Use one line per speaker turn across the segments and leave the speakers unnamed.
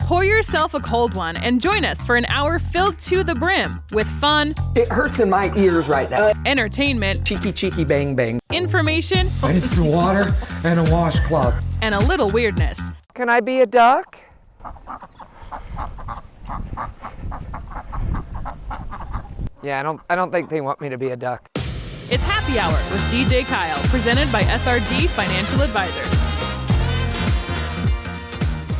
Pour yourself a cold one and join us for an hour filled to the brim with fun.
It hurts in my ears right now.
Entertainment.
Cheeky, bang, bang.
Information.
I need some water and a washcloth.
And a little weirdness.
Can I be a duck? Yeah, I don't think they want me to be a duck.
It's Happy Hour with DJ Kyle, presented by SRG Financial Advisors.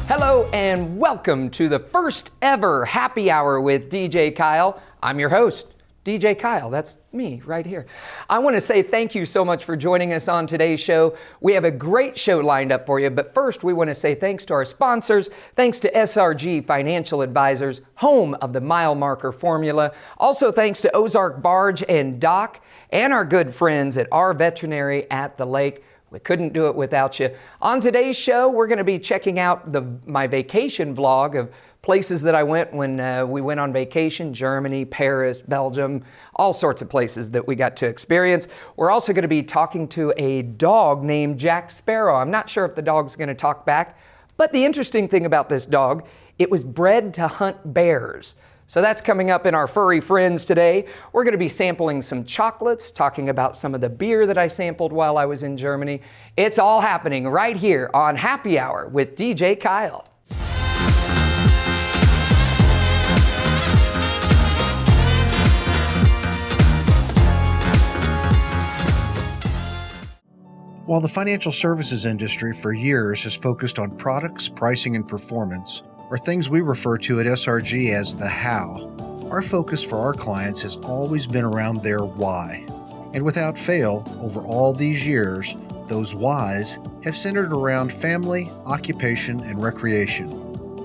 Hello and welcome to the first ever Happy Hour with DJ Kyle. I'm your host, DJ Kyle. That's me right here. I want to say thank you so much for joining us on today's show. We have a great show lined up for you, but first we want to say thanks to our sponsors. Thanks to SRG Financial Advisors, home of the mile marker formula. Also thanks to Ozark Barge and Dock and our good friends at our veterinary at the lake. We couldn't do it without you. On today's show, we're going to be checking out my vacation vlog of places that I went when we went on vacation: Germany, Paris, Belgium, all sorts of places that we got to experience. We're also going to be talking to a dog named Jack Sparrow. I'm not sure if the dog's going to talk back, but the interesting thing about this dog, it was bred to hunt bears. So that's coming up in our furry friends today. We're going to be sampling some chocolates, talking about some of the beer that I sampled while I was in Germany. It's all happening right here on Happy Hour with DJ Kyle.
While the financial services industry for years has focused on products, pricing, and performance, or things we refer to at SRG as the how, our focus for our clients has always been around their why. And without fail, over all these years, those whys have centered around family, occupation, and recreation.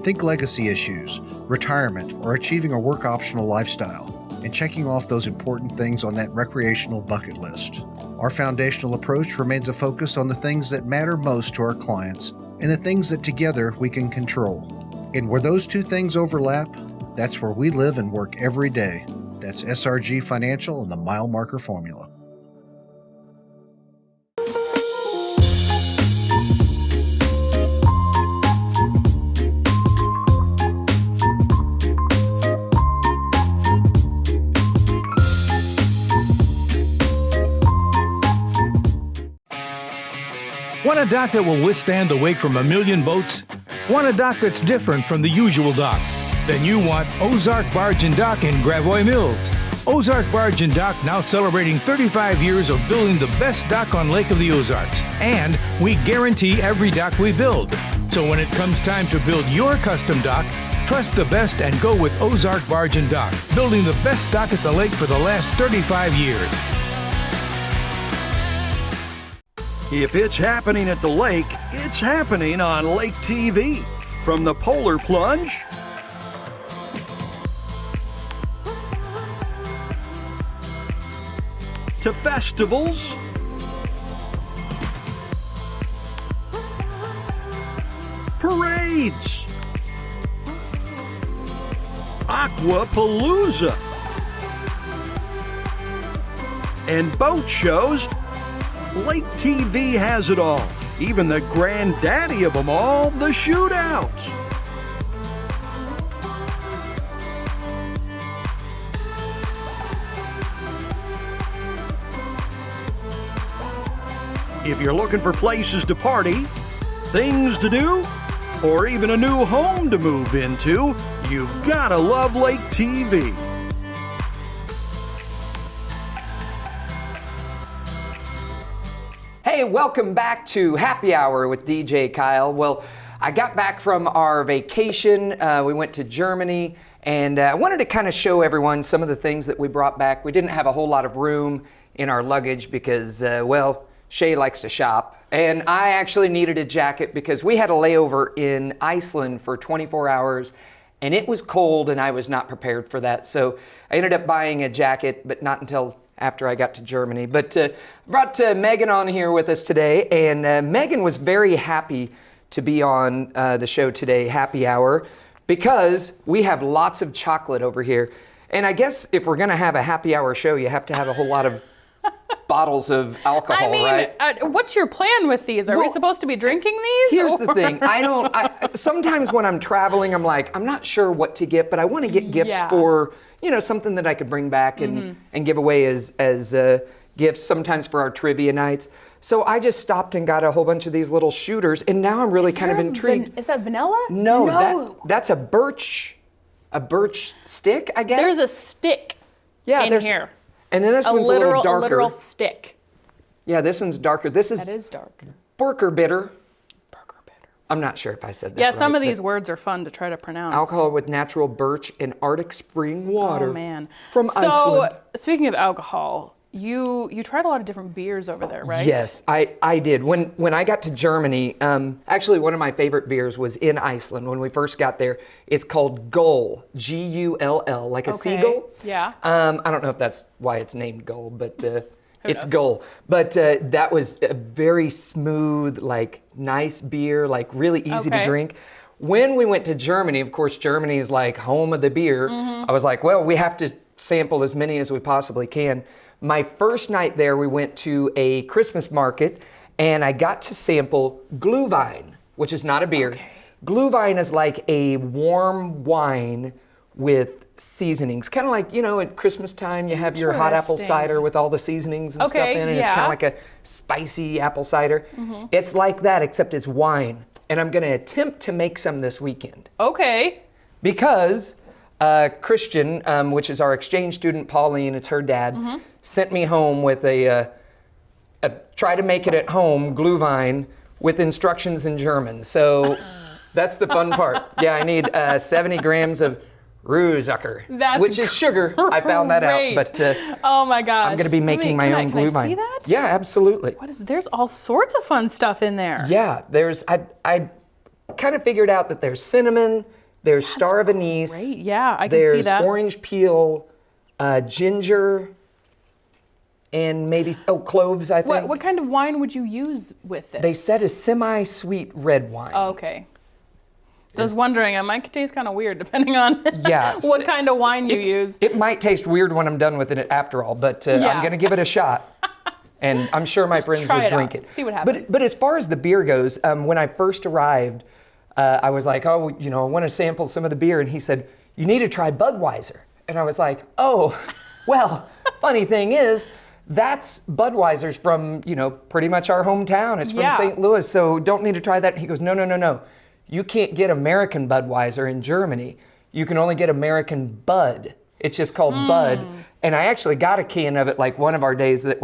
Think legacy issues, retirement, or achieving a work-optional lifestyle, and checking off those important things on that recreational bucket list. Our foundational approach remains a focus on the things that matter most to our clients and the things that together we can control. And where those two things overlap, that's where we live and work every day. That's SRG Financial and the mile marker formula.
Want a dock that will withstand the wake from a million boats? Want a dock that's different from the usual dock? Then you want Ozark Barge and Dock in Gravois Mills. Ozark Barge and Dock now celebrating 35 years of building the best dock on Lake of the Ozarks. And we guarantee every dock we build. So when it comes time to build your custom dock, trust the best and go with Ozark Barge and Dock, building the best dock at the lake for the last 35 years.
If it's happening at the lake, it's happening on Lake TV. From the polar plunge to festivals parades, Aquapalooza, and boat shows, Lake TV has it all. Even the granddaddy of them all, the shootouts. If you're looking for places to party, things to do, or even a new home to move into, you've gotta love Lake TV.
Hey, welcome back to Happy Hour with DJ Kyle. Well, I got back from our vacation. We went to Germany, and I wanted to kind of show everyone some of the things that we brought back. We didn't have a whole lot of room in our luggage because, well, Shay likes to shop. And I actually needed a jacket because we had a layover in Iceland for 24 hours, and it was cold, and I was not prepared for that. So I ended up buying a jacket, but not until after I got to Germany. But brought Megan on here with us today, and Megan was very happy to be on the show today, Happy Hour, because we have lots of chocolate over here. And I guess if we're gonna have a happy hour show, you have to have a whole lot of bottles of alcohol, right?
What's your plan with these? Are we
Well,
supposed to be drinking these?
Here's the thing. Sometimes when I'm traveling, I'm like, I'm not sure what to get, but I want to get gifts for, something that I could bring back and give away as gifts, sometimes for our trivia nights. So I just stopped and got a whole bunch of these little shooters, and now I'm really kind of intrigued.
Is that vanilla?
No. That's a birch stick, I guess.
There's a stick in here.
And then this one's a little darker.
A literal stick.
Yeah, this one's darker. That is
dark.
Burker bitter. I'm not sure if I said that right.
Some of these words are fun to try to pronounce.
Alcohol with natural birch and Arctic spring water.
Oh, man.
From Iceland.
Speaking of alcohol, you tried a lot of different beers over there, right?
Yes, I did. When I got to Germany, actually one of my favorite beers was in Iceland when we first got there. It's called Gull, G-U-L-L, like a seagull.
Yeah.
I don't know if that's why it's named Gull, but it's
knows?
Gull. But that was a very smooth, nice beer, really easy to drink. When we went to Germany, of course, Germany is like home of the beer. I was like, well, we have to sample as many as we possibly can. My first night there, we went to a Christmas market, and I got to sample Glühwein, which is not a beer.
Okay.
Glühwein is like a warm wine with seasonings. Kind of like, at Christmas time, you have your hot apple cider with all the seasonings and stuff in it. It's kind of like a spicy apple cider. It's like that, except it's wine. And I'm going to attempt to make some this weekend.
Okay.
Because Christian, which is our exchange student, Pauline, it's her dad, sent me home with a try to make it at home Glühwein with instructions in German. So that's the fun part. Yeah, I need 70 grams of Rohzucker, which is sugar. I found that out. But
oh my gosh,
I'm going to be making my own Glühwein.
Can I see that?
Yeah, absolutely.
There's all sorts of fun stuff in there.
Yeah, I kind of figured out that there's cinnamon, there's star of anise.
Great. Yeah, I can see that.
There's orange peel, ginger, and maybe cloves, I think.
What kind of wine would you use with this?
They said a semi-sweet red wine.
Oh, okay. I was wondering, it might taste kind of weird depending on
Yeah,
what kind of wine you use.
It might taste weird when I'm done with it after all, but I'm going to give it a shot. And I'm sure my friends would drink it.
See what happens.
But as far as the beer goes, when I first arrived, I was like, I want to sample some of the beer. And he said, you need to try Budweiser. And I was like, oh, well, funny thing is, that's Budweiser's from, pretty much our hometown. It's from St. Louis, so don't need to try that. And he goes, no. You can't get American Budweiser in Germany. You can only get American Bud. It's just called Bud. And I actually got a can of it one of our days that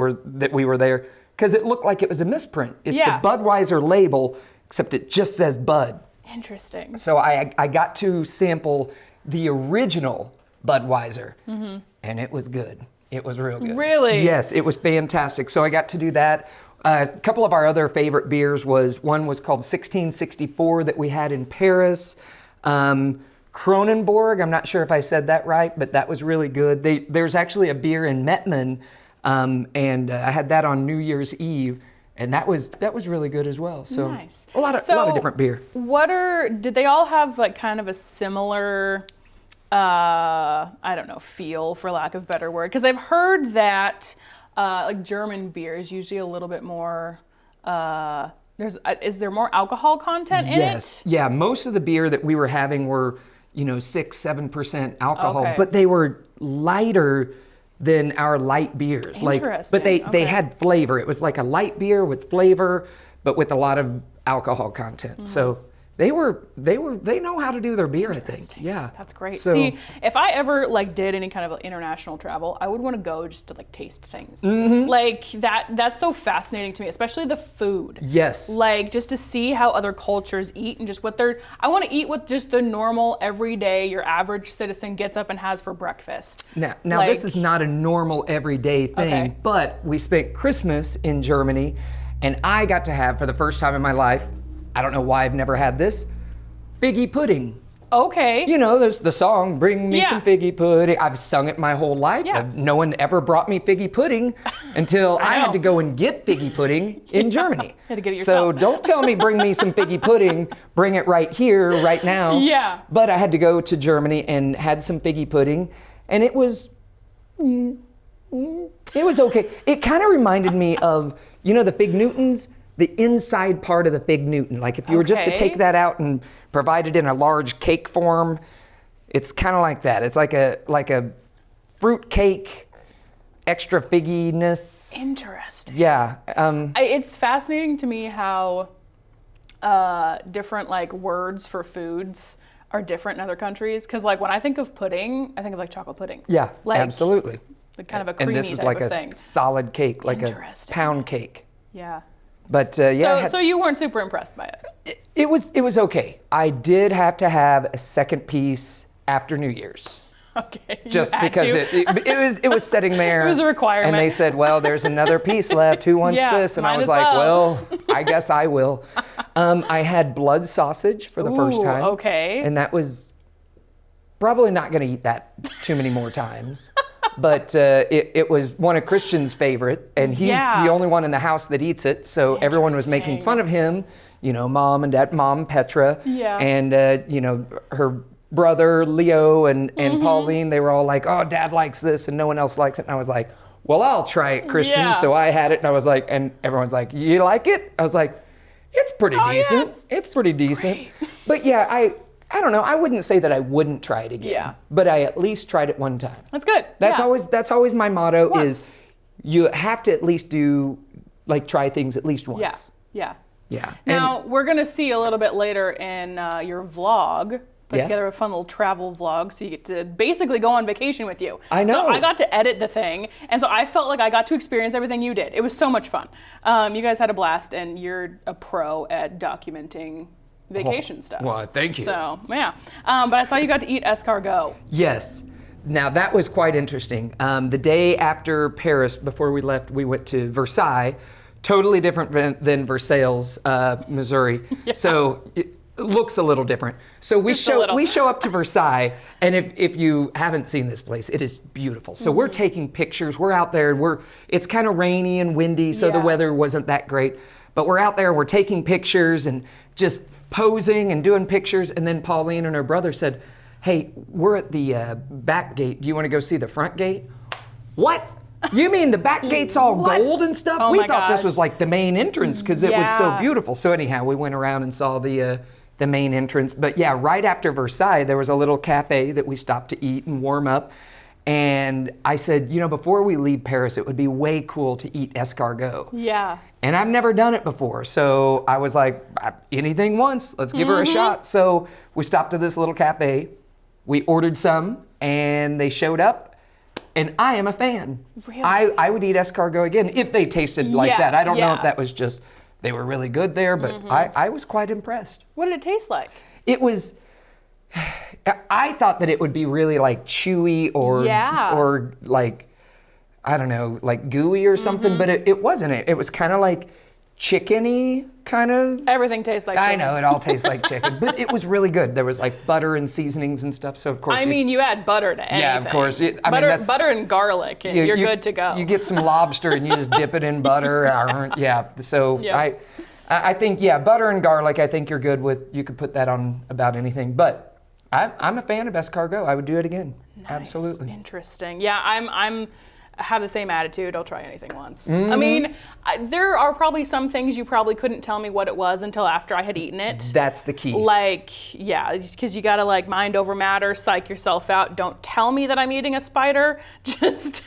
we were there because it looked like it was a misprint. It's the Budweiser label, except it just says Bud.
Interesting.
So I got to sample the original Budweiser, and it was good. It was real good.
Really?
Yes, it was fantastic. So I got to do that. A couple of our other favorite beers one was called 1664 that we had in Paris. Kronenbourg, I'm not sure if I said that right, but that was really good. There's actually a beer in Mettmann, and I had that on New Year's Eve, and that was really good as well. So
nice.
a lot of different beer.
Did they all have kind of a similar, feel, for lack of a better word? Because I've heard that German beer is usually a little bit more, is there more alcohol content in it?
Yes. Yeah, most of the beer that we were having were, 6-7% alcohol, but they were lighter than our light beers.
Interesting.
But they had flavor. It was like a light beer with flavor, but with a lot of alcohol content. So they know how to do their beer, I think. Yeah.
That's great.
So,
see, if I ever did any kind of international travel, I would want to go just to taste things. That's so fascinating to me, especially the food.
Yes.
Just to see how other cultures eat and just I want to eat what just the normal, everyday, your average citizen gets up and has for breakfast.
Now this is not a normal everyday thing, but we spent Christmas in Germany, and I got to have, for the first time in my life, I don't know why I've never had this, figgy pudding.
Okay.
There's the song, Bring Me Some Figgy Pudding. I've sung it my whole life.
Yeah.
No one ever brought me figgy pudding until I had to go and get figgy pudding in Germany.
Had to get it
so
yourself.
don't tell me bring me some figgy pudding, bring it right here, right now.
Yeah.
But I had to go to Germany and had some figgy pudding, and it was It was okay. It kind of reminded me of, the Fig Newtons, the inside part of the Fig Newton. Like if you were just to take that out and provide it in a large cake form, it's kind of like that. It's like a fruit cake, extra figginess.
Interesting.
Yeah.
It's fascinating to me how different like words for foods are different in other countries. Because like when I think of pudding, I think of like chocolate pudding.
Yeah,
like,
absolutely.
Like kind of a creamy
and this is
type
like
of
a
thing.
solid cake, like a pound cake.
Yeah.
But yeah.
So you weren't super impressed by it?
It was okay. I did have to have a second piece after New Year's.
Okay.
Just because it was sitting there.
It was a requirement.
And they said, well, there's another piece left. Who wants this? And I was like, well, I guess I will. I had blood sausage for the first time.
Okay.
And that was probably not going to eat that too many more times. But it was one of Christian's favorite, and he's the only one in the house that eats it. So everyone was making fun of him. Mom and dad, Mom Petra, and her brother Leo and Pauline. They were all like, "Oh, Dad likes this, and no one else likes it." And I was like, "Well, I'll try it, Christian."
Yeah.
So I had it, and I was like, and everyone's like, "You like it?" I was like, "It's pretty decent.
Yeah,
it's pretty decent."
great.
But yeah, I don't know. I wouldn't say that I wouldn't try it again.
Yeah.
But I at least tried it one time.
That's good.
That's always my motto
Once.
is you have to at least try things at least once.
Yeah.
Yeah.
Now, we're going to see a little bit later in your vlog, put together a fun little travel vlog, so you get to basically go on vacation with you.
I know.
So I got to edit the thing, and so I felt like I got to experience everything you did. It was so much fun. You guys had a blast, and you're a pro at documenting vacation stuff.
Well, thank you.
So, yeah. But I saw you got to eat escargot.
Yes. Now, that was quite interesting. The day after Paris, before we left, we went to Versailles, totally different than Versailles, Missouri.
Yeah.
So it looks a little different. So we show up to Versailles, and if you haven't seen this place, it is beautiful. So we're taking pictures. We're out there, and it's kind of rainy and windy, so the weather wasn't that great. But we're out there, we're taking pictures and just posing and doing pictures. And then Pauline and her brother said, "Hey, we're at the back gate. Do you want to go see the front gate?" What? You mean the back gate's all gold and stuff?
Oh
we
my
thought this
gosh.
was like the main entrance because it was so
Yeah.
beautiful. So anyhow, we went around and saw the main entrance. But yeah, right after Versailles, there was a little cafe that we stopped to eat and warm up. And I said, before we leave Paris, it would be way cool to eat escargot.
Yeah.
And I've never done it before. So I was like, anything once, let's give her a shot. So we stopped at this little cafe. We ordered some and they showed up. And I am a fan.
Really?
I would eat escargot again if they tasted like
Yeah,
that. I don't know
yeah.
if that was just, they were really good there, but I was quite impressed.
What did it taste like?
It was, I thought that it would be really like chewy or like, I don't know, like gooey or something, but it wasn't. It was kind of like chickeny, kind of.
Everything tastes like chicken.
I know, it all tastes like chicken, but it was really good. There was like butter and seasonings and stuff, so of course.
You add butter to anything.
Yeah, of course.
Butter and garlic, and you're good to go.
You get some lobster and you just dip it in butter. So
Yeah.
I think, butter and garlic, I think you're good with. You could put that on about anything, but I'm a fan of escargot. I would do it again.
Nice.
Absolutely.
Interesting. Yeah, I have the same attitude. I'll try anything once. I mean, there are probably some things you probably couldn't tell me what it was until after I had eaten it.
That's the key.
Because you gotta like mind over matter, psych yourself out. Don't tell me that I'm eating a spider. Just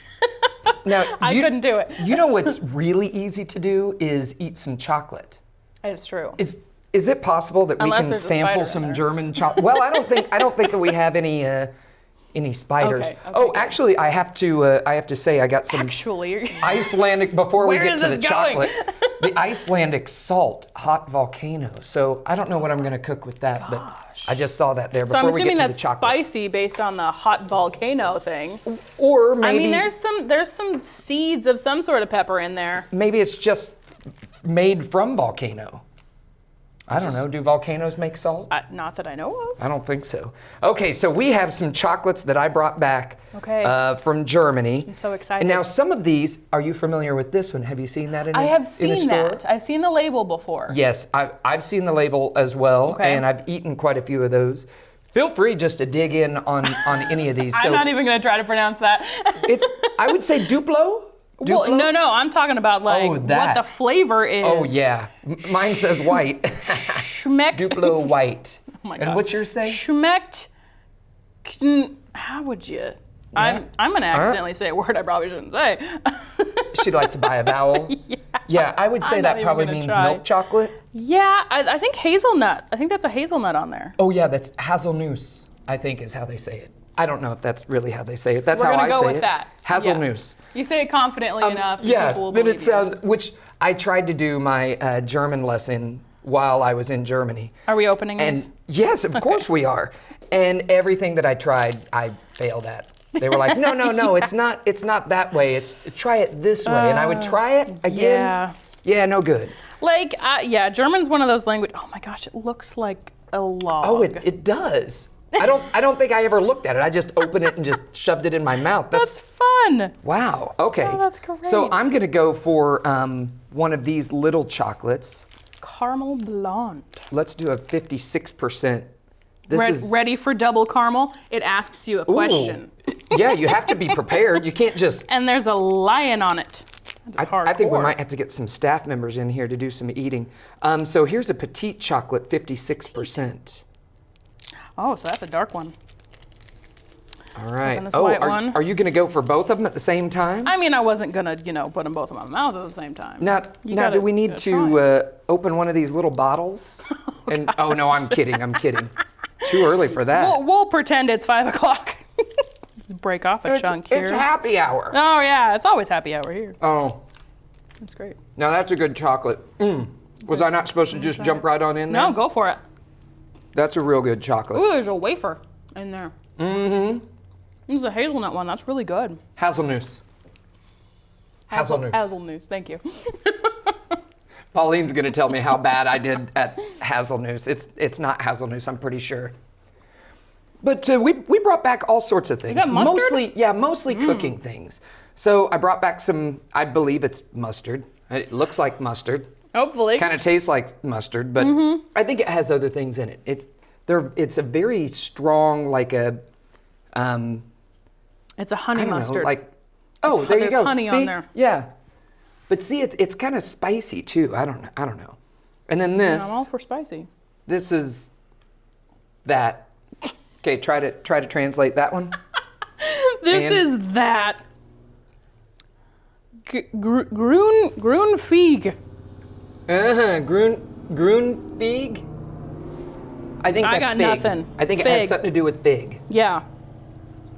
Now,
I couldn't do it.
You know what's really easy to do is eat some chocolate.
It's true.
Is it possible that we
Unless
can
there's a spider
sample
in
some
there.
German chocolate? Well, I don't think that we have any spiders.
Okay,
oh,
good.
actually, I have to say I got some Icelandic before we
Where
get
is
to the
this going?
chocolate. The Icelandic salt hot volcano. So I don't know what I'm going to cook with that, but I just saw that there
So
before
I'm
we
assuming
get to the
that's
chocolate.
spicy based on the hot volcano thing.
Or maybe
I mean, there's some seeds of some sort of pepper in there.
maybe it's just made from volcano. I don't know. Do volcanoes make salt?
Not that I know of.
I don't think so. Okay, so we have some chocolates that I brought back from Germany.
I'm so excited.
And now some of these, are you familiar with this one? Have you seen that in
I have
in a
seen
store?
that. I've seen the label before.
Yes, I've seen the label as well,
Okay.
and I've eaten quite a few of those. Feel free just to dig in on any of these.
I'm not even going to try to pronounce that.
I would say Duplo.
Well, no, I'm talking about like what the flavor is.
Oh yeah, mine says white.
Schmeckt.
Duplo white.
Oh my
And
God.
what's yours say?
Schmeckt. How would you?
Yeah.
I'm going to accidentally say a word I probably shouldn't say.
She'd like to buy a vowel. Yeah, I would say
I'm not
that
even
probably
gonna
means
try.
milk chocolate.
Yeah, I think hazelnut. I think that's a hazelnut on there.
Oh yeah, that's hazelnuss, I think is how they say it. I don't know if that's really how they say it. That's
We're
how
gonna
I
go
say
with
it.
that.
Hazelnuss.
You say it confidently enough. And
Yeah,
people will
then
believe
it
you.
sounds, which I tried to do my German lesson while I was in Germany.
Are we opening
And
these?
yes, of course we are. And everything that I tried, I failed at. They were like, no, it's not that way. Try it this way. And I would try it again.
Yeah.
Yeah, no good.
Like, German's one of those languages. Oh my gosh, it looks like a log.
Oh, it does. I don't think I ever looked at it. I just opened it and just shoved it in my mouth.
That's fun.
Wow. Okay.
Oh, that's great.
So I'm gonna go for one of these little chocolates.
Caramel blonde.
Let's do a 56%. This is
Ready for double caramel? It asks you a question.
Yeah, you have to be prepared. You can't just.
And there's a lion on it.
I think we might have to get some staff members in here to do some eating. So here's a petite chocolate, 56%.
Oh, so that's a dark one.
All right.
Open this white one.
Are you gonna go for both of them at the same time?
I mean, I wasn't gonna, put them both in my mouth at the same time.
Now, do we need to open one of these little bottles? Oh no, I'm kidding. Too early for that.
We'll pretend it's 5 o'clock. Let's break off a chunk here.
It's happy hour.
Oh yeah, it's always happy hour here.
Oh,
That's great.
now that's a good chocolate. Was I not supposed to just jump right on in there?
No, go for it.
That's a real good chocolate.
Ooh, there's a wafer in there. Mm-hmm. This is a hazelnut one. That's really good.
Hazelnuss. Hazelnuss.
Hazelnuss. Thank you.
Pauline's gonna tell me how bad I did at hazelnuss. It's not hazelnuss, I'm pretty sure. But we brought back all sorts of things.
Is that mustard?
Mostly cooking things. So I brought back some, I believe it's mustard. It looks like mustard.
Hopefully.
Kind of tastes like mustard, but I think it has other things in it. It's a very strong, like a,
It's a honey
I don't
mustard.
know, like, oh, there you
there's
go.
honey
see?
on there.
Yeah. But see, it's kind of spicy too. I don't know. And then this.
I'm all for spicy.
This is that. Okay, try to translate that one.
This
And-
is that. Groen fig.
Groen fig. I think
I
that's
got
fig.
nothing.
I think it
Fig.
has something to do with fig.
Yeah.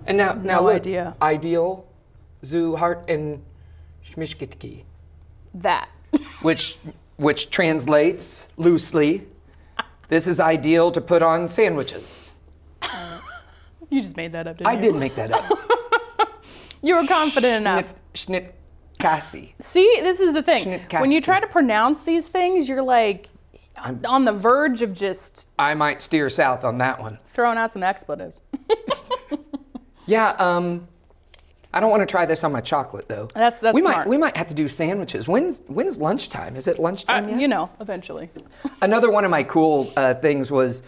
And now
No
look,
idea.
Ideal, zu hart and schmischkitki,
That.
which translates loosely. This is ideal to put on sandwiches.
You just made that up, didn't
I
you?
did make that up.
You were confident enough.
Schnitkassi.
See, this is the thing.
Schnitkasti.
When you try to pronounce these things, you're like on the verge of just
I might steer south on that one.
throwing out some expletives.
Yeah, I don't want to try this on my chocolate though.
That's
we
smart.
We might have to do sandwiches. When's lunchtime? Is it lunchtime yet?
Eventually.
Another one of my cool things was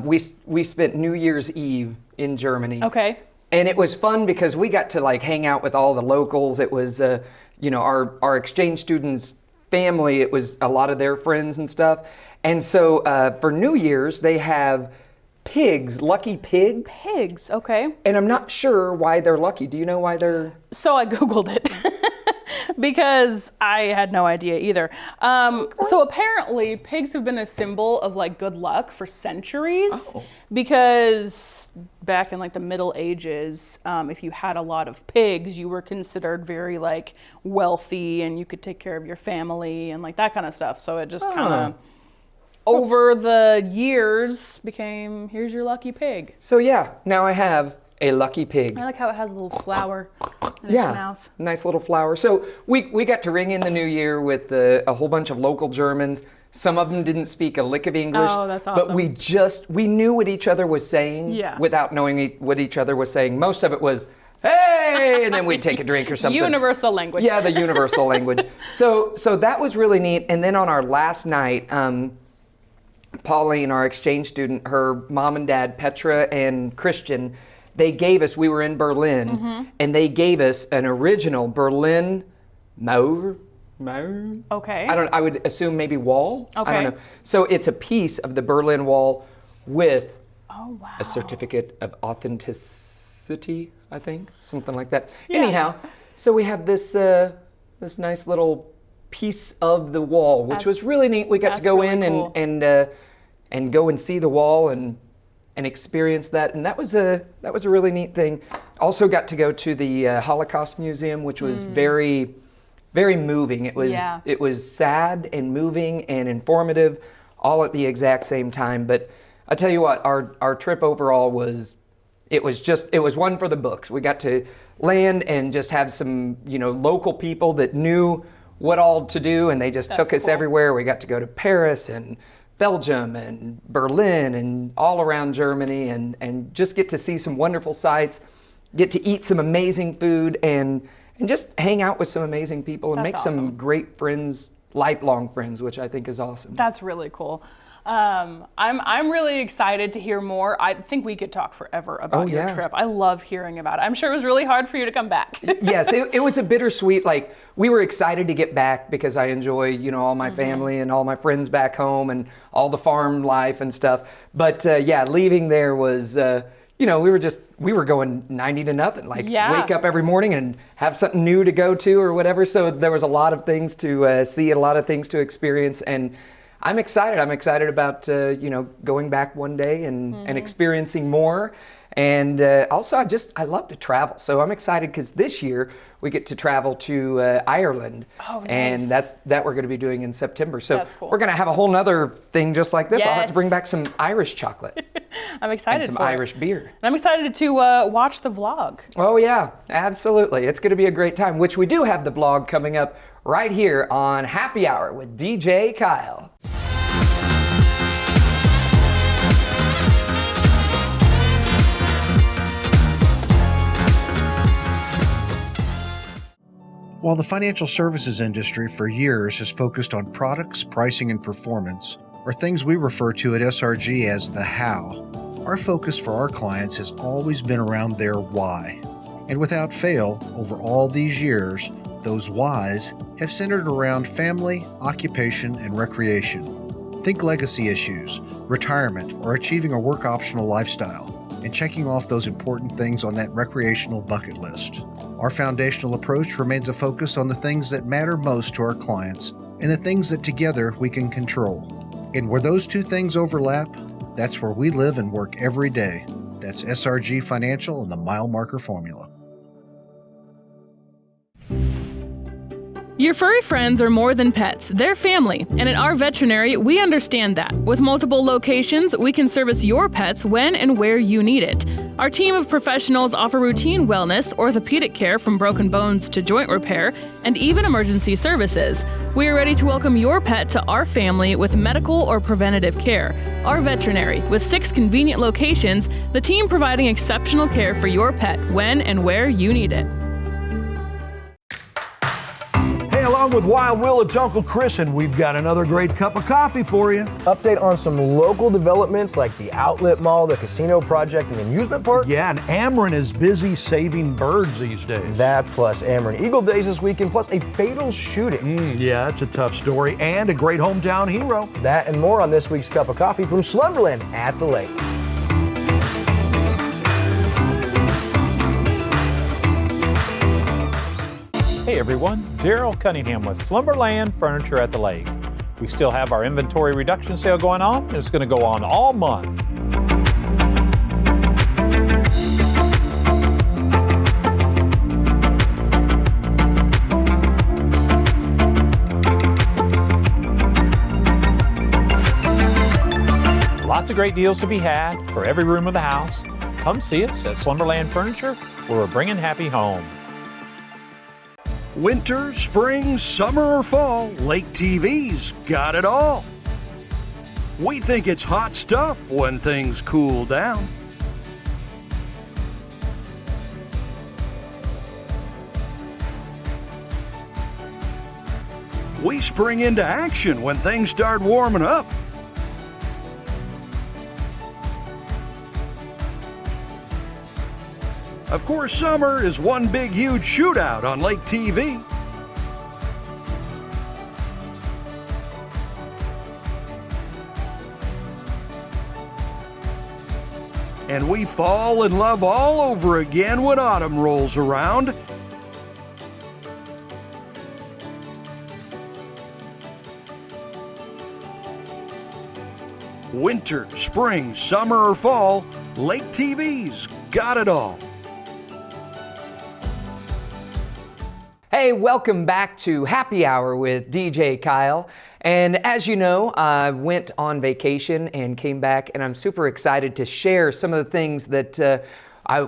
we spent New Year's Eve in Germany.
Okay.
And it was fun because we got to like hang out with all the locals. It was our exchange students' family. It was a lot of their friends and stuff. And so for New Year's they have pigs, lucky pigs.
Pigs, okay.
And I'm not sure why they're lucky. Do you know why they're?
So I Googled it because I had no idea either. So apparently pigs have been a symbol of like good luck for centuries because back in like the Middle Ages, if you had a lot of pigs, you were considered very like wealthy and you could take care of your family and like that kind of stuff. So it just kind of over the years became, here's your lucky pig.
So yeah, now I have a lucky pig.
I like how it has a little flower in its
Yeah,
mouth.
nice little flower. So we got to ring in the new year with a whole bunch of local Germans. Some of them didn't speak a lick of English.
Oh, that's awesome.
But we knew what each other was saying without knowing what each other was saying. Most of it was, hey, and then we'd take a drink or something.
Universal language.
Yeah, the universal language. So that was really neat. And then on our last night, Pauline, our exchange student, her mom and dad, Petra and Christian, they gave us, we were in Berlin, and they gave us an original Berlin Mauer.
Okay.
I would assume maybe wall.
Okay.
I don't know. So it's a piece of the Berlin Wall with
Oh, wow.
a certificate of authenticity, I think, something like that.
Yeah.
Anyhow, so we have this this nice little piece of the wall, which was really neat. We got to go in
cool.
and go and see the wall and experience that, and that was a really neat thing. Also got to go to the Holocaust Museum, which was very, very moving. It was sad and moving and informative, all at the exact same time. But I tell you what, our trip overall was one for the books. We got to land and just have some local people that knew what all to do, and they just took us everywhere. We got to go to Paris and Belgium and Berlin and all around Germany and just get to see some wonderful sights, get to eat some amazing food and just hang out with some amazing people and make some great friends, lifelong friends, which I think is awesome.
That's really cool. I'm really excited to hear more. I think we could talk forever about your trip. I love hearing about it. I'm sure it was really hard for you to come back.
Yes, it was a bittersweet. Like, we were excited to get back because I enjoy, all my family and all my friends back home and all the farm life and stuff. But leaving there was, we were going 90-0. Like, wake up every morning and have something new to go to or whatever. So there was a lot of things to see and a lot of things to experience. And I'm excited. I'm excited about, going back one day and experiencing more. And also, I love to travel. So I'm excited because this year we get to travel to Ireland. Oh, nice. And that we're going to be doing in September. So
that's cool.
We're going to have a whole nother thing just like this. I'll have to bring back some Irish chocolate.
I'm excited
and some Irish beer.
And I'm excited to watch the vlog.
Oh, yeah, absolutely. It's going to be a great time, which we do have the vlog coming up right here on Happy Hour with DJ Kyle.
While the financial services industry for years has focused on products, pricing, and performance, or things we refer to at SRG as the how, our focus for our clients has always been around their why. And without fail, over all these years, those whys have centered around family, occupation, and recreation. Think legacy issues, retirement, or achieving a work optional lifestyle, and checking off those important things on that recreational bucket list. Our foundational approach remains a focus on the things that matter most to our clients and the things that together we can control. And where those two things overlap, that's where we live and work every day. That's SRG Financial and the Mile Marker Formula.
Your furry friends are more than pets, they're family, and at our veterinary, we understand that. With multiple locations, we can service your pets when and where you need it. Our team of professionals offer routine wellness, orthopedic care from broken bones to joint repair, and even emergency services. We are ready to welcome your pet to our family with medical or preventative care. Our veterinary, with 6 convenient locations, the team providing exceptional care for your pet when and where you need it.
Along with Wild Will, it's Uncle Chris, and we've got another great cup of coffee for you.
Update on some local developments like the Outlet Mall, the casino project, and the amusement park.
Yeah, and Ameren is busy saving birds these days.
That plus Ameren Eagle Days this weekend, plus a fatal shooting.
Yeah, it's a tough story, and a great hometown hero.
That and more on this week's Cup of Coffee from Slumberland at the Lake.
Hey everyone, Daryl Cunningham with Slumberland Furniture at the Lake. We still have our inventory reduction sale going on, and it's going to go on all month. Lots of great deals to be had for every room of the house. Come see us at Slumberland Furniture, where we're bringing happy home.
Winter, spring, summer, or fall, Lake TV's got it all. We think it's hot stuff when things cool down. We spring into action when things start warming up. Of course, summer is one big huge shootout on Lake TV. And we fall in love all over again when autumn rolls around. Winter, spring, summer, or fall, Lake TV's got it all.
Hey, welcome back to Happy Hour with DJ Kyle. And as you know, I went on vacation and came back, and I'm super excited to share some of the things that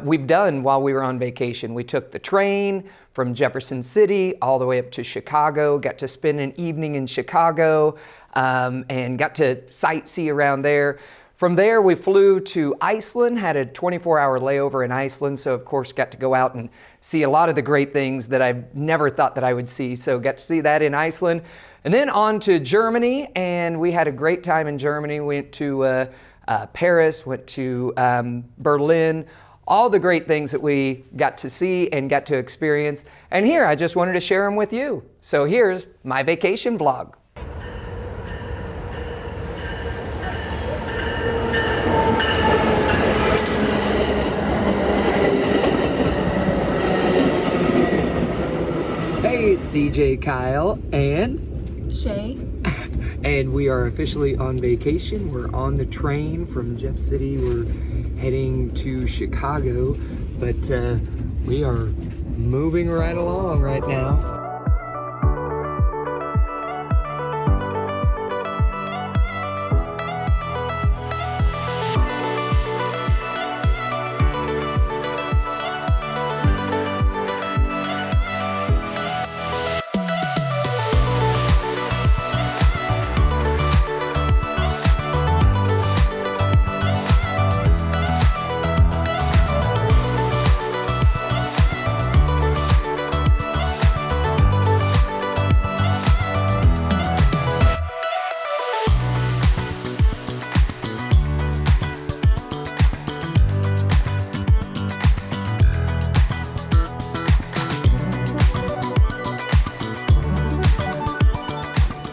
we've done while we were on vacation. We took the train from Jefferson City all the way up to Chicago, got to spend an evening in Chicago, and got to sightsee around there. From there, we flew to Iceland, had a 24-hour layover in Iceland, so of course got to go out and see a lot of the great things that I never thought that I would see. So got to see that in Iceland. And then on to Germany, and we had a great time in Germany. We went to Paris, went to Berlin, all the great things that we got to see and got to experience. And here, I just wanted to share them with you. So here's my vacation vlog. Hey, it's DJ Kyle and
Shay.
And we are officially on vacation. We're on the train from Jeff City. We're heading to Chicago, but we are moving right along right now.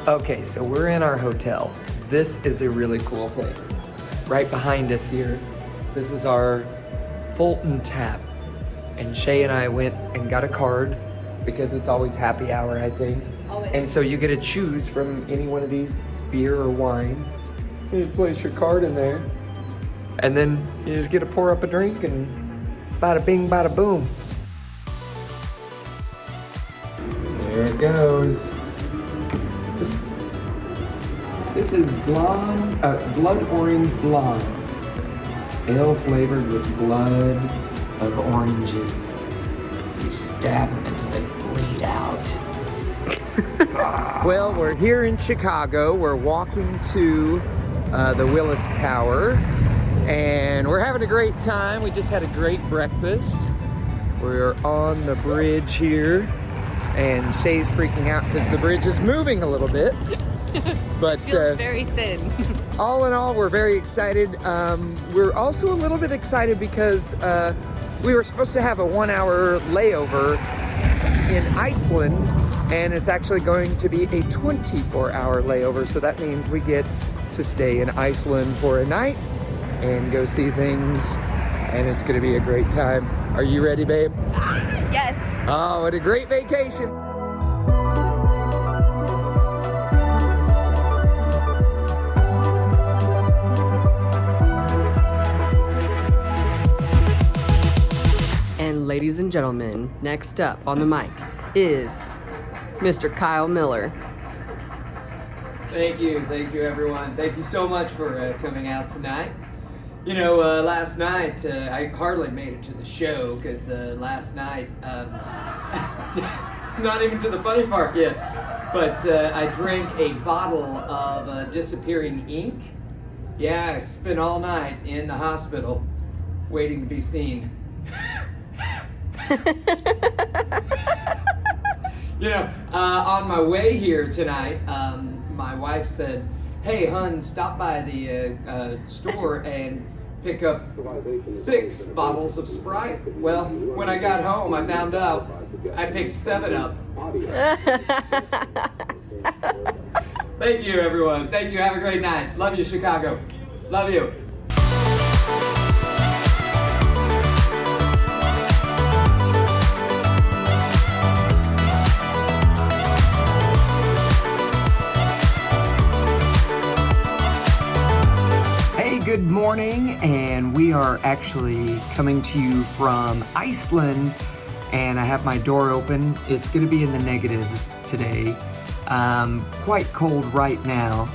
Okay, so we're in our hotel. This is a really cool thing. Right behind us here, this is our Fulton tap. And Shay and I went and got a card because it's always happy hour, I think. Always. And so you get to choose from any one of these, beer or wine. You just place your card in there. And then you just get to pour up a drink and bada bing, bada boom. There it goes. This is blonde, blood orange blonde. Ale flavored with blood of oranges. You stab them until they bleed out. Well, we're here in Chicago. We're walking to the Willis Tower. And we're having a great time. We just had a great breakfast. We're on the bridge here. And Shay's freaking out because the bridge is moving a little bit. But
Feels very thin.
all in all, we're very excited. We're also a little bit excited because we were supposed to have a 1-hour layover in Iceland, and it's actually going to be a 24-hour layover. So that means we get to stay in Iceland for a night and go see things, and it's going to be a great time. Are you ready, babe?
Yes.
Oh, what a great vacation.
And ladies and gentlemen, next up on the mic is Mr. Kyle Miller.
Thank you everyone. Thank you so much for coming out tonight. You know, last night, I hardly made it to the show because last night, not even to the funny part yet, but I drank a bottle of disappearing ink. Yeah, I spent all night in the hospital waiting to be seen. You know, on my way here tonight, my wife said, "Hey, hun, stop by the store and pick up 6 bottles of Sprite. Well, when I got home, I found out I picked 7 up. Thank you, everyone. Thank you. Have a great night. Love you, Chicago. Love you. Good morning, and we are actually coming to you from Iceland, and I have my door open. It's going to be in the negatives today. Quite cold right now,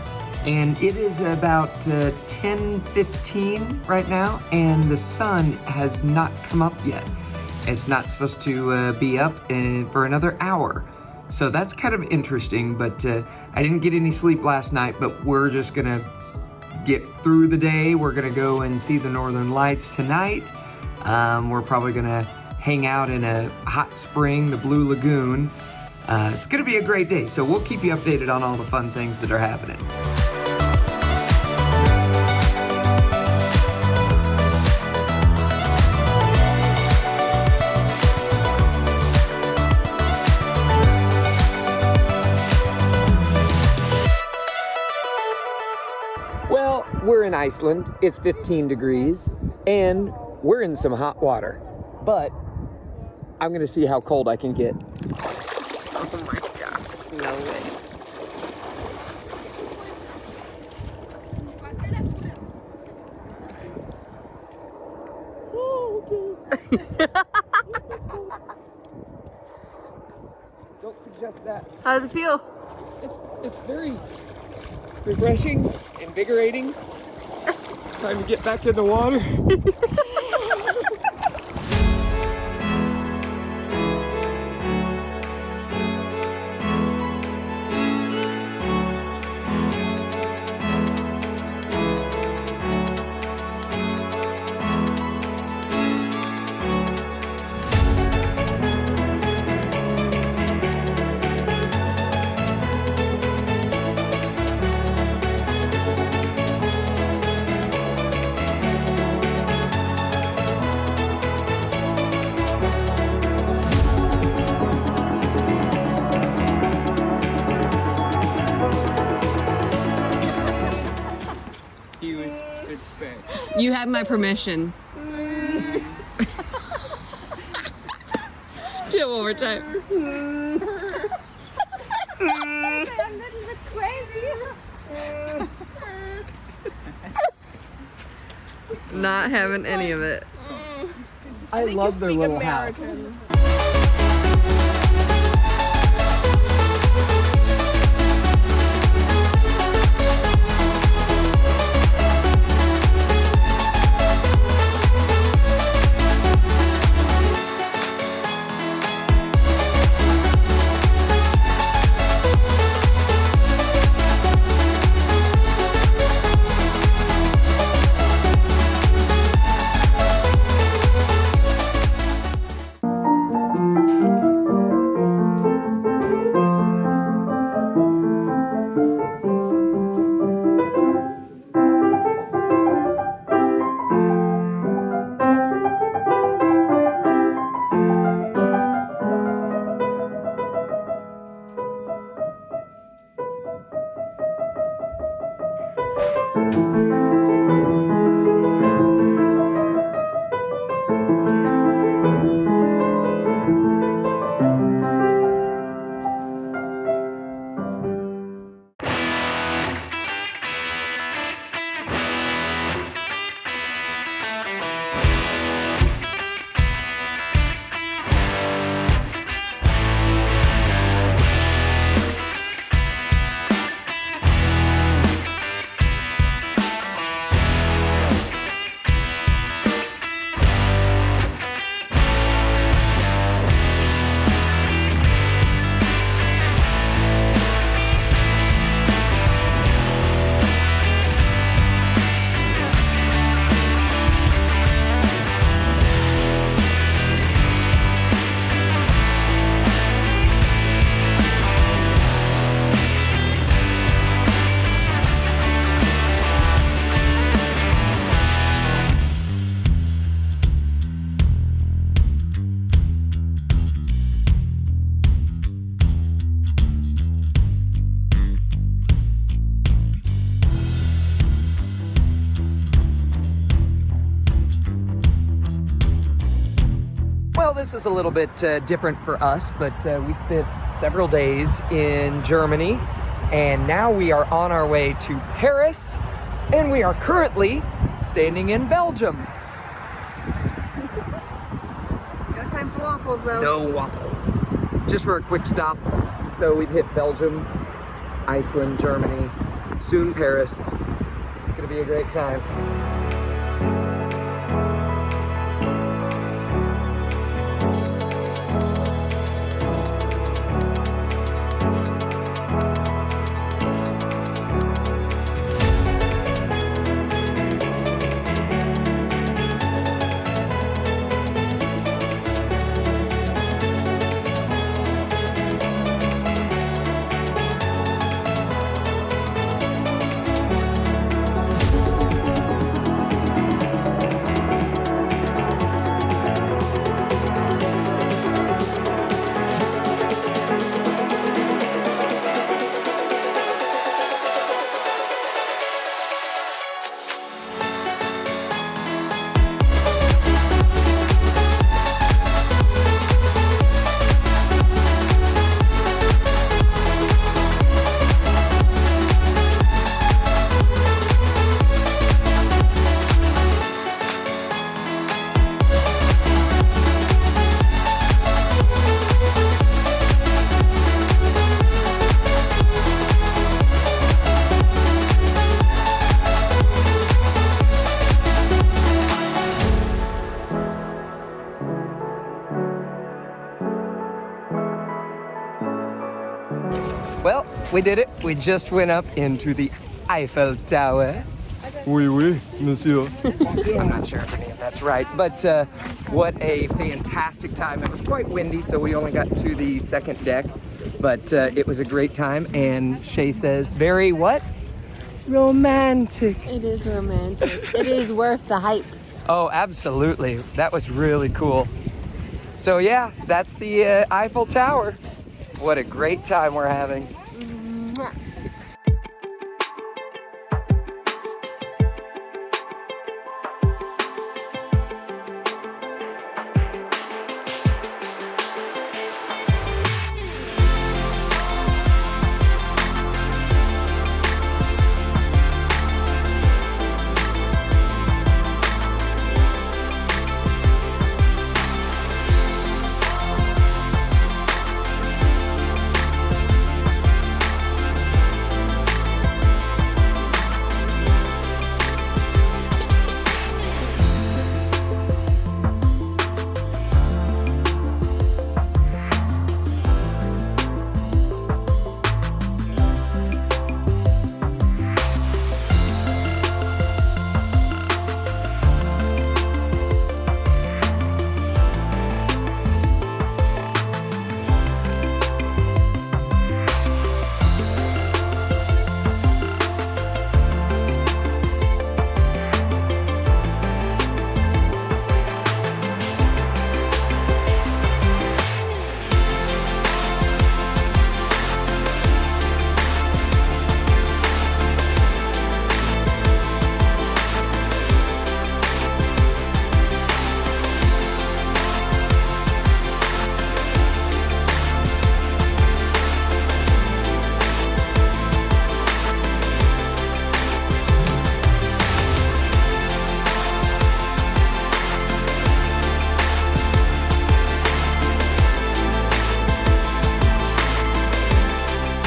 and it is about 10:15 right now, and the sun has not come up yet. It's not supposed to be up for another hour. So that's kind of interesting, but I didn't get any sleep last night, but we're just going to get through the day. We're gonna go and see the Northern Lights tonight. We're probably gonna hang out in a hot spring, the Blue Lagoon. It's gonna be a great day, so we'll keep you updated on all the fun things that are happening. Well, we're in Iceland, it's 15 degrees, and we're in some hot water. But I'm gonna see how cold I can get.
Oh my gosh, no way.
Don't suggest that.
How does it feel?
It's very refreshing, invigorating. Time to get back in the water.
You have my permission. Do it one more time. Not having any of it.
I love their little house. Well, this is a little bit different for us, but we spent several days in Germany, and now we are on our way to Paris, and we are currently standing in Belgium.
No time for waffles, though.
No waffles. Just for a quick stop. So we've hit Belgium, Iceland, Germany, soon Paris. It's gonna be a great time. Well, we did it. We just went up into the Eiffel Tower.
Oui, oui, monsieur.
I'm not sure if any of that's right, but what a fantastic time. It was quite windy, so we only got to the second deck, but it was a great time, and Shay says, very what? Romantic.
It is romantic. It is worth the hype.
Oh, absolutely. That was really cool. So yeah, that's the Eiffel Tower. What a great time we're having.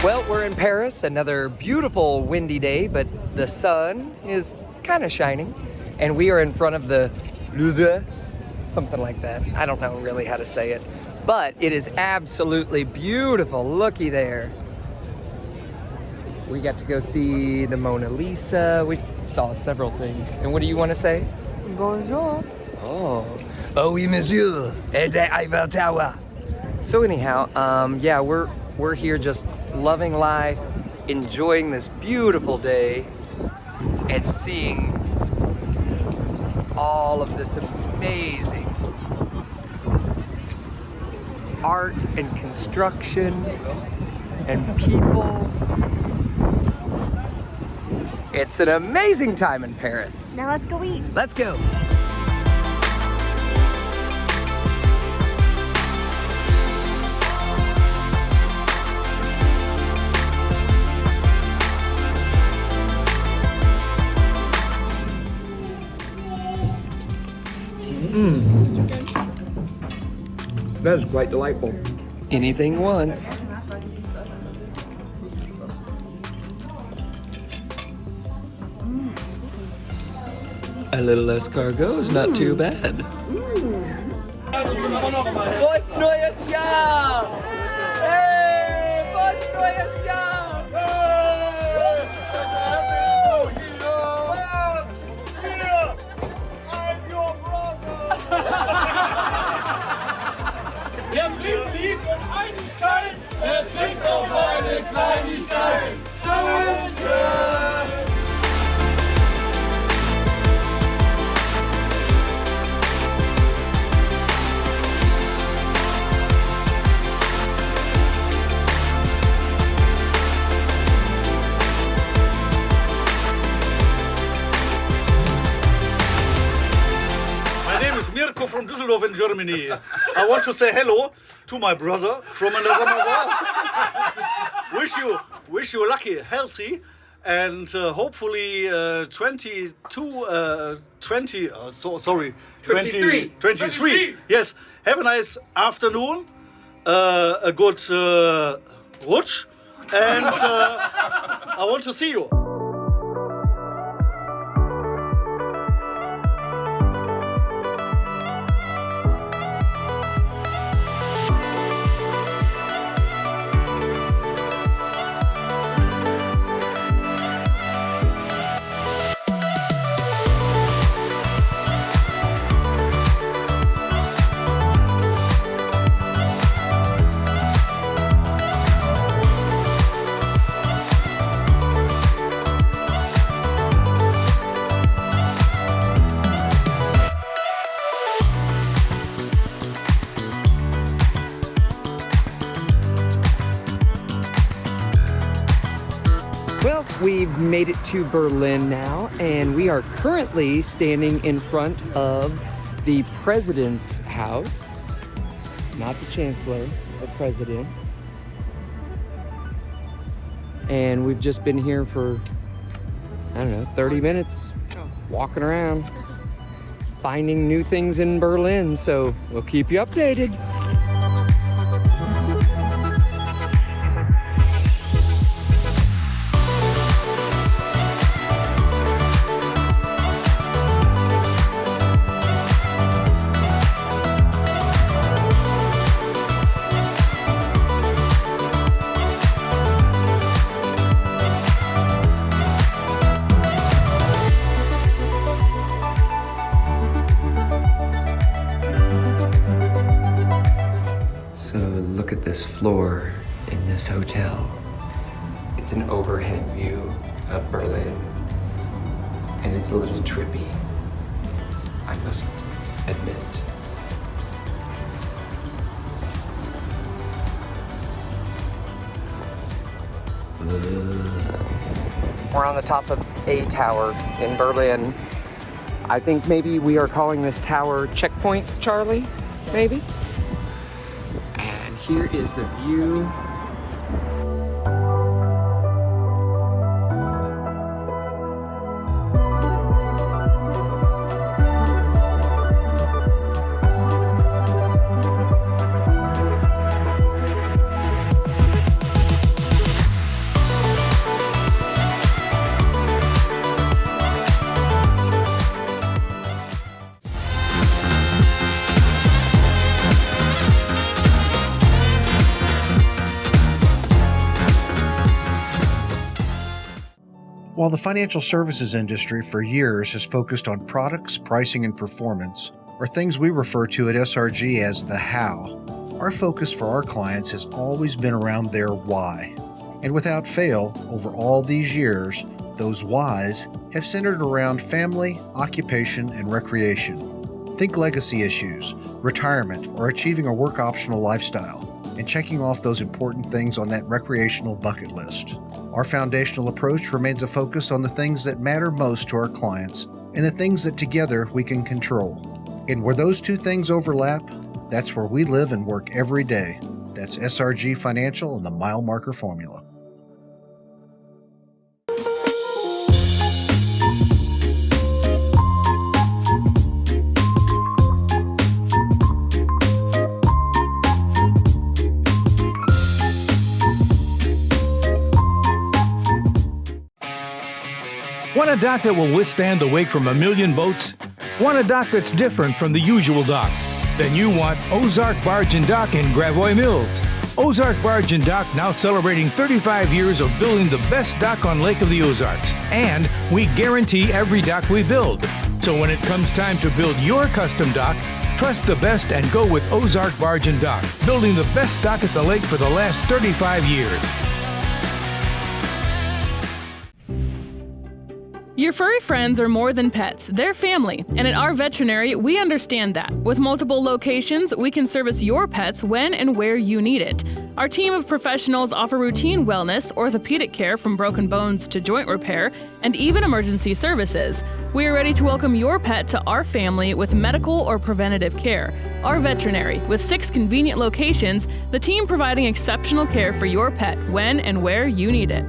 Well, we're in Paris, another beautiful windy day, but the sun is kind of shining, and we are in front of the Louvre, something like that. I don't know really how to say it, but it is absolutely beautiful. Looky there. We got to go see the Mona Lisa. We saw several things. And what do you want to say?
Bonjour.
Oh oui, monsieur. It's the Eiffel Tower. So anyhow, yeah, we're here just loving life, enjoying this beautiful day, and seeing all of this amazing art and construction and people. It's an amazing time in Paris.
Now let's go eat.
Let's go. That is quite delightful. Anything once. A little escargot is not too bad.
Frohes neues Jahr! Hey! Frohes neues Jahr!
I'm your brother! Der fliegt lieb und Einigkeit! Er trinkt auf eine Kleinigkeit! Tschüss! Mirko from Düsseldorf in Germany. I want to say hello to my brother from another mother. Wish you lucky, healthy, and hopefully 23. Yes, have a nice afternoon, a good rutsch, and I want to see you.
Well, we've made it to Berlin now, and we are currently standing in front of the president's house. Not the chancellor, the president. And we've just been here for, I don't know, 30 minutes, walking around, finding new things in Berlin, so we'll keep you updated. Look at this floor in this hotel. It's an overhead view of Berlin, and it's a little trippy, I must admit. We're on the top of a tower in Berlin. I think maybe we are calling this tower Checkpoint Charlie, maybe? Here is the view.
While the financial services industry for years has focused on products, pricing, and performance, or things we refer to at SRG as the how, our focus for our clients has always been around their why. And without fail, over all these years, those whys have centered around family, occupation, and recreation. Think legacy issues, retirement, or achieving a work-optional lifestyle, and checking off those important things on that recreational bucket list. Our foundational approach remains a focus on the things that matter most to our clients and the things that together we can control. And where those two things overlap, that's where we live and work every day. That's SRG Financial and the Mile Marker Formula.
Want a dock that will withstand the wake from a million boats? Want a dock that's different from the usual dock? Then you want Ozark Barge and Dock in Gravois Mills. Ozark Barge and Dock now celebrating 35 years of building the best dock on Lake of the Ozarks. And we guarantee every dock we build. So when it comes time to build your custom dock, trust the best and go with Ozark Barge and Dock, building the best dock at the lake for the last 35 years.
Your furry friends are more than pets, they're family, and at our veterinary, we understand that. With multiple locations, we can service your pets when and where you need it. Our team of professionals offer routine wellness, orthopedic care from broken bones to joint repair, and even emergency services. We are ready to welcome your pet to our family with medical or preventative care. Our veterinary, with 6 convenient locations, the team providing exceptional care for your pet when and where you need it.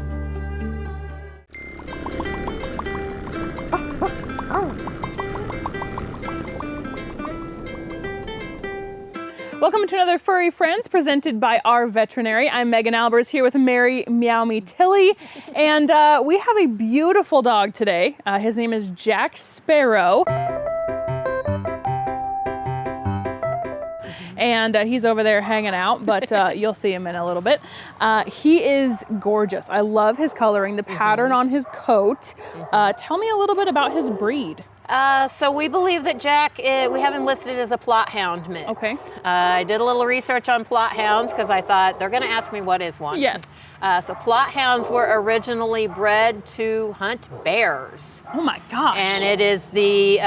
Welcome to another Furry Friends presented by our veterinary. I'm Megan Albers here with Mary Meow Me Tilly, and we have a beautiful dog today. His name is Jack Sparrow. And he's over there hanging out, but you'll see him in a little bit. He is gorgeous. I love his coloring, the pattern on his coat. Tell me a little bit about his breed.
So we believe that Jack, we have him listed as a Plott Hound mix.
Okay.
I did a little research on Plott Hounds because I thought they're going to ask me what is one.
Yes.
So Plott Hounds were originally bred to hunt bears.
Oh my gosh.
And it is the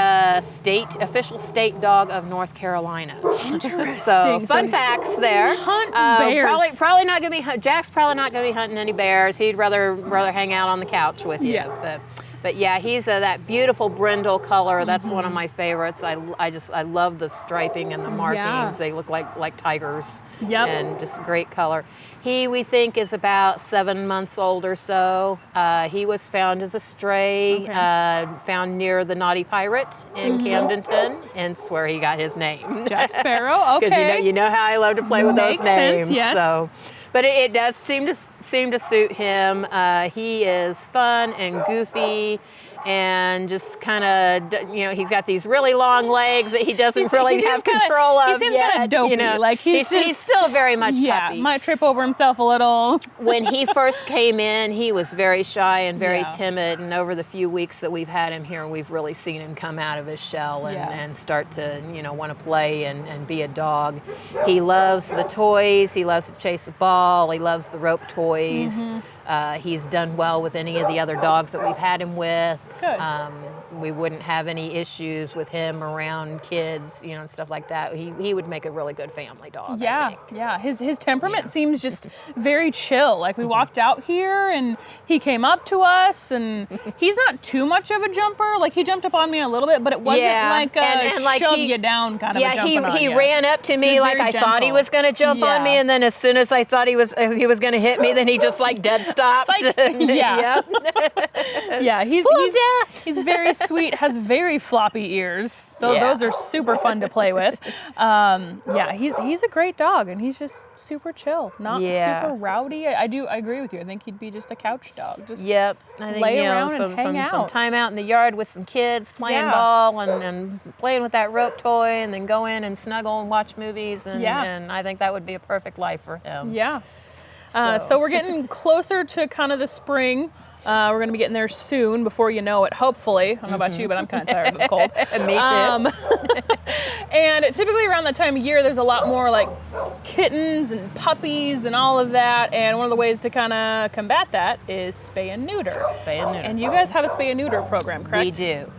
official state dog of North Carolina.
Interesting.
So fun facts there.
Hunt bears.
Probably not going to be. Jack's probably not going to be hunting any bears. He'd rather hang out on the couch with you.
Yeah.
But yeah, he's that beautiful brindle color. That's one of my favorites. I love the striping and the markings.
Yeah.
They look like tigers.
Yep.
And just great color. He, we think, is about 7 months old or so. He was found as a stray, found near the Naughty Pirate in Camdenton, hence where he got his name.
Jack Sparrow, okay.
Because you know how I love to play with
Makes
those names.
sense, yes.
So. But it does seem to suit him. He is fun and goofy, and just kind of, he's got these really long legs that he doesn't really have control of yet.
He seems kind of dopey. Like
he's still very much puppy.
Might trip over himself a little.
When he first came in, he was very shy and very timid. And over the few weeks that we've had him here, we've really seen him come out of his shell and start to, want to play and be a dog. He loves the toys. He loves to chase the ball. He loves the rope toys. He's done well with any of the other dogs that we've had him with.
Good.
We wouldn't have any issues with him around kids, and stuff like that. He would make a really good family dog.
Yeah,
I think.
yeah. His temperament seems just very chill. Like we walked out here and he came up to us, and he's not too much of a jumper. Like he jumped up on me a little bit, but it wasn't like a shove you down kind of a jumping on
he
you.
ran up to me like I thought he was going to jump on me, and then as soon as I thought he was going to hit me, then he just like dead stopped.
Yeah. Yeah, he's very sweet, has very floppy ears, so those are super fun to play with. He's a great dog, and he's just super chill, not super rowdy. I agree with you. I think he'd be just a couch dog. Just
I think
lay around and hang out.
Some time out in the yard with some kids playing ball and playing with that rope toy, and then go in and snuggle and watch movies, and I think that would be a perfect life for him.
Yeah. So we're getting closer to kind of the spring. We're going to be getting there soon, before you know it, hopefully. I don't know about you, but I'm kind of tired of the cold.
Me too.
And typically around that time of year, there's a lot more like kittens and puppies and all of that. And one of the ways to kind of combat that is spay and neuter.
Spay and neuter.
And you guys have a spay and neuter program, correct?
We do.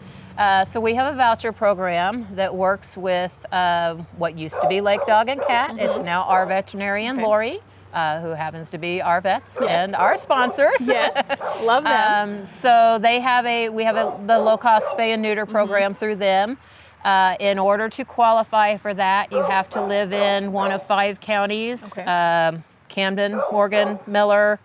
So we have a voucher program that works with what used to be Lake Dog and Cat. It's now our veterinarian, Lori. Who happens to be our vets and our sponsors.
Yes, love them.
So we have the low-cost spay and neuter program through them. In order to qualify for that, you have to live in one of 5 counties: Camden, Morgan, Miller,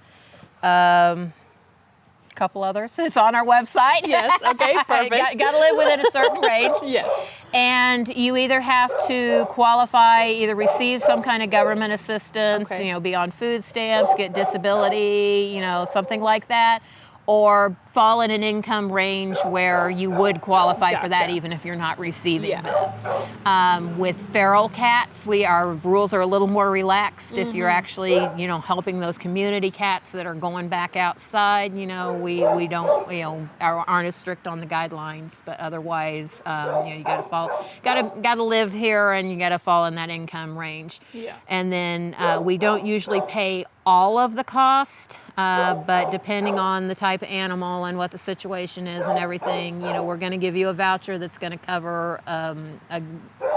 couple others. It's on our website.
Yes, okay, perfect.
Got to live within a certain range.
Yes.
And you either have to qualify, either receive some kind of government assistance, be on food stamps, get disability, something like that, or fall in an income range where you would qualify for that
Gotcha.
even if you're not receiving them. With feral cats, our rules are a little more relaxed. If you're actually, helping those community cats that are going back outside, we don't, aren't as strict on the guidelines. But otherwise, you gotta live here, and you gotta fall in that income range.
Yeah.
And then we don't usually pay all of the cost, but depending on the type of animal and what the situation is and everything, we're going to give you a voucher that's going to cover a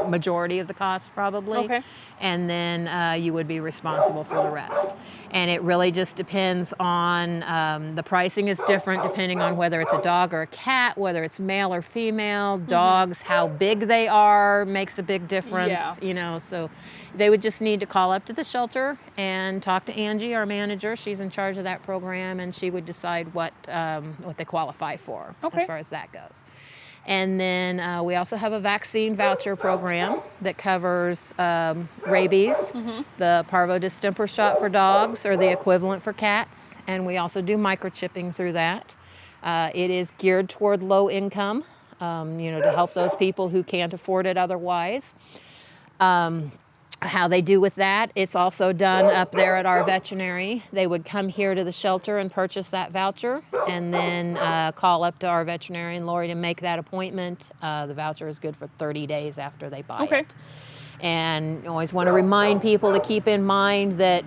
majority of the cost probably.
Okay.
And then you would be responsible for the rest. And it really just depends on, the pricing is different depending on whether it's a dog or a cat, whether it's male or female. Dogs, how big they are makes a big difference, so they would just need to call up to the shelter and talk to Angie, our manager. She's in charge of that program, and she would decide what they qualify for as far as that goes. And then we also have a vaccine voucher program that covers rabies, the parvo distemper shot for dogs, or the equivalent for cats, and we also do microchipping through that. It is geared toward low income, to help those people who can't afford it otherwise. How they do with that, it's also done up there at our veterinary. They would come here to the shelter and purchase that voucher, and then call up to our veterinarian, Lori, to make that appointment. The voucher is good for 30 days after they buy it. And you always want to remind people to keep in mind that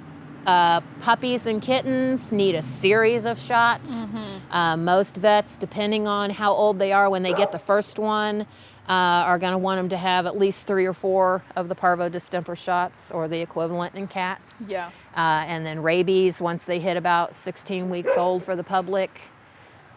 puppies and kittens need a series of shots. Most vets, depending on how old they are when they get the first one, are going to want them to have at least 3 or 4 of the parvo distemper shots, or the equivalent in cats.
Yeah.
And then rabies once they hit about 16 weeks old for the public.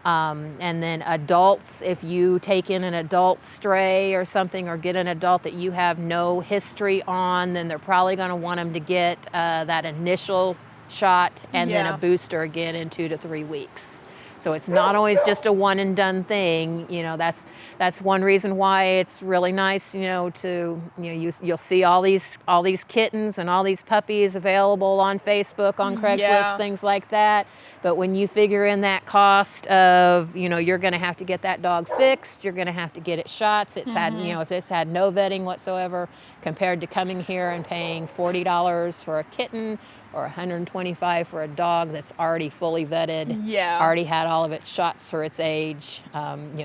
And then adults, if you take in an adult stray or something, or get an adult that you have no history on, then they're probably going to want them to get that initial shot and then a booster again in 2 to 3 weeks. So it's not always just a one and done thing. That's one reason why it's really nice, you'll see all these kittens and all these puppies available on Facebook, on Craigslist, things like that. But when you figure in that cost of, you're going to have to get that dog fixed, you're going to have to get it shots. It's had, if it's had no vetting whatsoever, compared to coming here and paying $40 for a kitten or $125 for a dog that's already fully vetted, already had all of its shots for its age.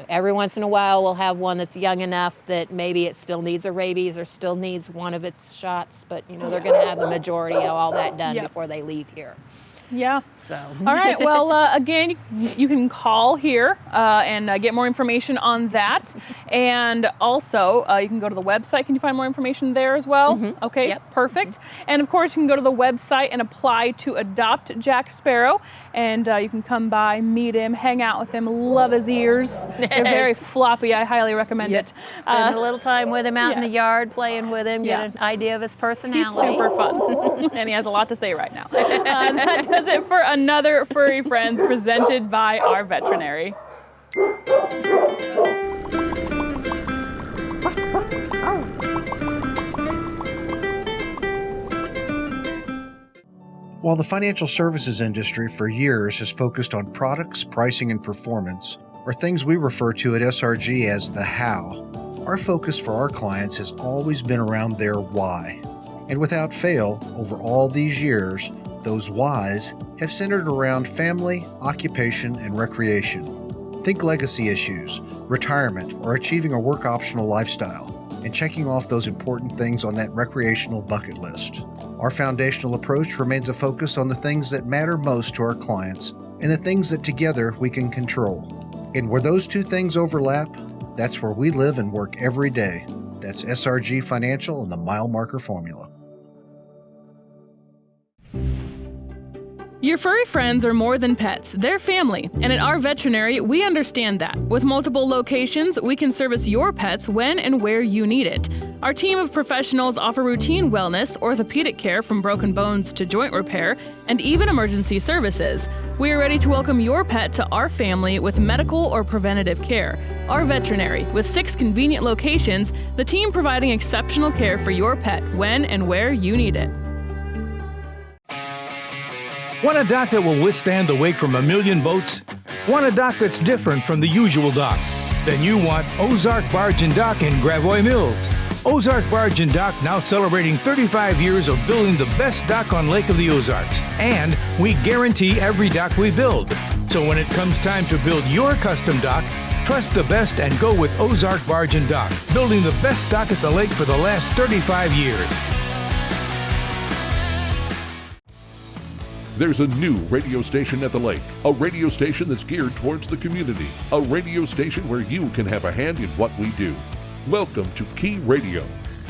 Every once in a while we'll have one that's young enough that maybe it still needs a rabies or still needs one of its shots, but they're going to have the majority of all that done before they leave here.
Yeah.
So.
All right. Well, again, you can call here and get more information on that. And also, you can go to the website. Can you find more information there as well? Okay,
Yep.
perfect. And of course, you can go to the website and apply to adopt Jack Sparrow. And you can come by, meet him, hang out with him, love his ears. They're very floppy. I highly recommend it.
Spend a little time with him out in the yard, playing with him, get an idea of his personality.
He's super fun. And he has a lot to say right now. That does it for another Furry Friends presented by our veterinary.
While the financial services industry for years has focused on products, pricing, and performance, or things we refer to at SRG as the how, our focus for our clients has always been around their why. And without fail, over all these years, those whys have centered around family, occupation, and recreation. Think legacy issues, retirement, or achieving a work optional lifestyle, and checking off those important things on that recreational bucket list. Our foundational approach remains a focus on the things that matter most to our clients and the things that together we can control. And where those two things overlap, that's where we live and work every day. That's SRG Financial and the Mile Marker Formula.
Your furry friends are more than pets, they're family, and at our veterinary, we understand that. With multiple locations, we can service your pets when and where you need it. Our team of professionals offer routine wellness, orthopedic care from broken bones to joint repair, and even emergency services. We are ready to welcome your pet to our family with medical or preventative care. Our veterinary, with 6 convenient locations, the team providing exceptional care for your pet when and where you need it.
Want a dock that will withstand the wake from a million boats? Want a dock that's different from the usual dock? Then you want Ozark Barge and Dock in Gravois Mills. Ozark Barge and Dock now celebrating 35 years of building the best dock on Lake of the Ozarks. And we guarantee every dock we build. So when it comes time to build your custom dock, trust the best and go with Ozark Barge and Dock, building the best dock at the lake for the last 35 years.
There's a new radio station at the lake, a radio station that's geared towards the community, a radio station where you can have a hand in what we do. Welcome to Key Radio,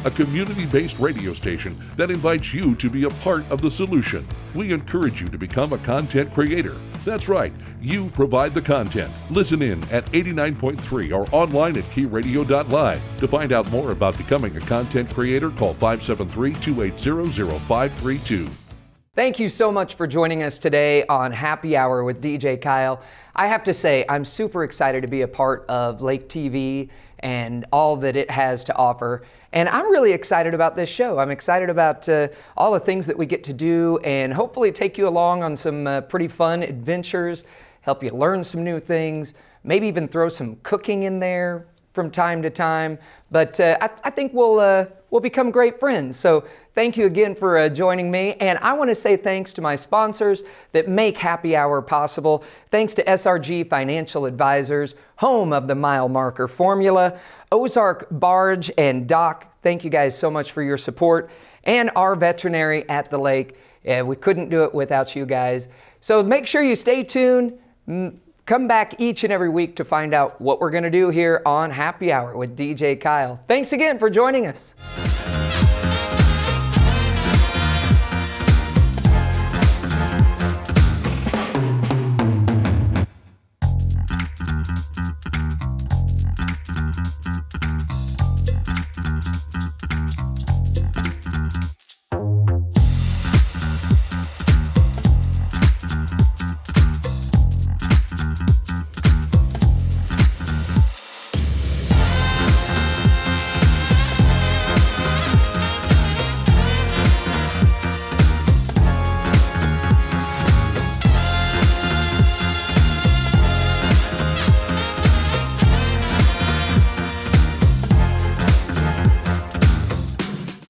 a community-based radio station that invites you to be a part of the solution. We encourage you to become a content creator. That's right, you provide the content. Listen in at 89.3 or online at keyradio.live. To find out more about becoming a content creator, call 573-280-0532.
Thank you so much for joining us today on Happy Hour with DJ Kyle. I have to say, I'm super excited to be a part of Lake TV and all that it has to offer. And I'm really excited about this show. I'm excited about all the things that we get to do and hopefully take you along on some pretty fun adventures, help you learn some new things, maybe even throw some cooking in there from time to time. But I think we'll become great friends. So thank you again for joining me. And I want to say thanks to my sponsors that make Happy Hour possible. Thanks to SRG Financial Advisors, home of the mile marker formula, Ozark Barge and Dock. Thank you guys so much for your support. And our veterinary at the lake. We couldn't do it without you guys. So make sure you stay tuned. Come back each and every week to find out what we're going to do here on Happy Hour with DJ Kyle. Thanks again for joining us.